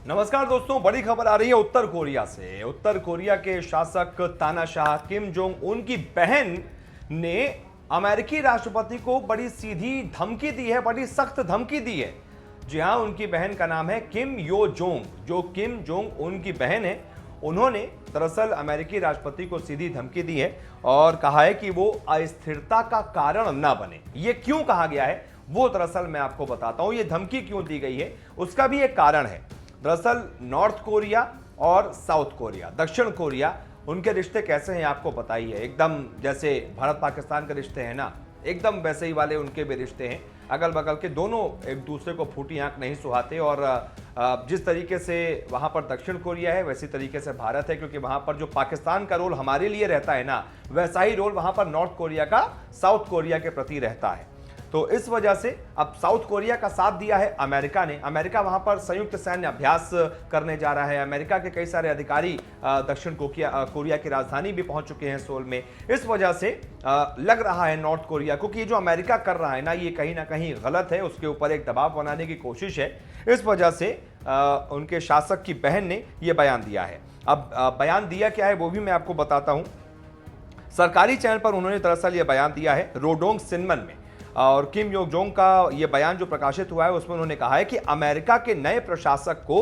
नमस्कार दोस्तों, बड़ी खबर आ रही है उत्तर कोरिया से। उत्तर कोरिया के शासक तानाशाह किम जोंग उन की बहन ने अमेरिकी राष्ट्रपति को बड़ी सीधी धमकी दी है, बड़ी सख्त धमकी दी है। जी हां, उनकी बहन का नाम है किम यो जोंग। जो किम जोंग उन की बहन है, उन्होंने दरअसल अमेरिकी राष्ट्रपति को सीधी धमकी दी है और कहा है कि वो अस्थिरता का कारण ना बने। ये क्यों कहा गया है वो दरअसल मैं आपको बताता हूं। ये धमकी क्यों दी गई है उसका भी एक कारण है। दरअसल नॉर्थ कोरिया और साउथ कोरिया, दक्षिण कोरिया, उनके रिश्ते कैसे हैं आपको पता ही है। एकदम जैसे भारत पाकिस्तान के रिश्ते हैं ना, एकदम वैसे ही वाले उनके भी रिश्ते हैं। अगल बगल के दोनों एक दूसरे को फूटी आंख नहीं सुहाते। और जिस तरीके से वहां पर दक्षिण कोरिया है वैसी तरीके से भारत है, क्योंकि वहां पर जो पाकिस्तान का रोल हमारे लिए रहता है ना, वैसा ही रोल वहां पर नॉर्थ कोरिया का साउथ कोरिया के प्रति रहता है। तो इस वजह से अब साउथ कोरिया का साथ दिया है अमेरिका ने। अमेरिका वहां पर संयुक्त सैन्य अभ्यास करने जा रहा है। अमेरिका के कई सारे अधिकारी दक्षिण कोरिया की राजधानी भी पहुंच चुके हैं, सोल में। इस वजह से लग रहा है नॉर्थ कोरिया को कि ये जो अमेरिका कर रहा है ना कहीं गलत है, उसके ऊपर एक दबाव बनाने की कोशिश है। इस वजह से उनके शासक की बहन ने यह बयान दिया है। अब बयान दिया क्या है वो भी मैं आपको बताता हूं। सरकारी चैनल पर उन्होंने दरअसल यह बयान दिया है रोडोंग सिनमन में। और किम यो जोंग का ये बयान जो प्रकाशित हुआ है उसमें उन्होंने कहा है कि अमेरिका के नए प्रशासक को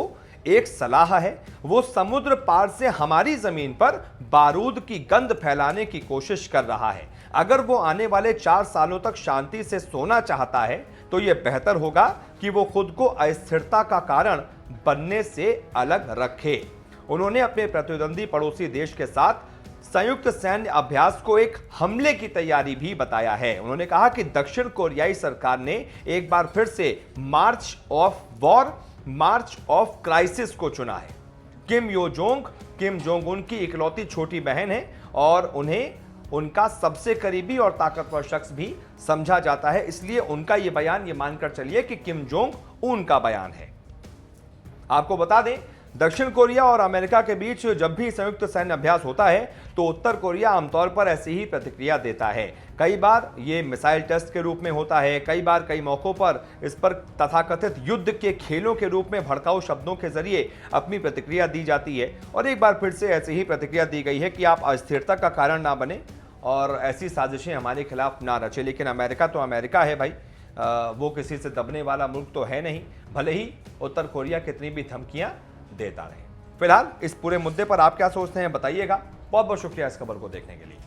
एक सलाह है। वो समुद्र पार से हमारी जमीन पर बारूद की गंध फैलाने की कोशिश कर रहा है। अगर वो आने वाले 4 सालों तक शांति से सोना चाहता है तो यह बेहतर होगा कि वो खुद को अस्थिरता का कारण बनने से अलग रखे। उन्होंने अपने प्रतिद्वंदी पड़ोसी देश के साथ संयुक्त सैन्य अभ्यास को एक हमले की तैयारी भी बताया है। उन्होंने कहा कि दक्षिण कोरियाई सरकार ने एक बार फिर से march of war, march of crisis को चुना है। किम जोंग उन की इकलौती छोटी बहन है और उन्हें उनका सबसे करीबी और ताकतवर शख्स भी समझा जाता है। इसलिए उनका यह बयान ये मानकर चलिए कि किम जोंग उन का बयान है। आपको बता दें, दक्षिण कोरिया और अमेरिका के बीच जब भी संयुक्त सैन्य अभ्यास होता है तो उत्तर कोरिया आमतौर पर ऐसी ही प्रतिक्रिया देता है। कई बार ये मिसाइल टेस्ट के रूप में होता है, कई बार कई मौकों पर इस पर तथाकथित युद्ध के खेलों के रूप में भड़काऊ शब्दों के जरिए अपनी प्रतिक्रिया दी जाती है। और एक बार फिर से ऐसी ही प्रतिक्रिया दी गई है कि आप अस्थिरता का कारण ना बने और ऐसी साजिशें हमारे खिलाफ ना रचे। लेकिन अमेरिका तो अमेरिका है भाई, वो किसी से दबने वाला मुल्क तो है नहीं, भले ही उत्तर कोरिया कितनी भी धमकियां देता रहे। फिलहाल इस पूरे मुद्दे पर आप क्या सोचते हैं बताइएगा। बहुत बहुत शुक्रिया इस खबर को देखने के लिए।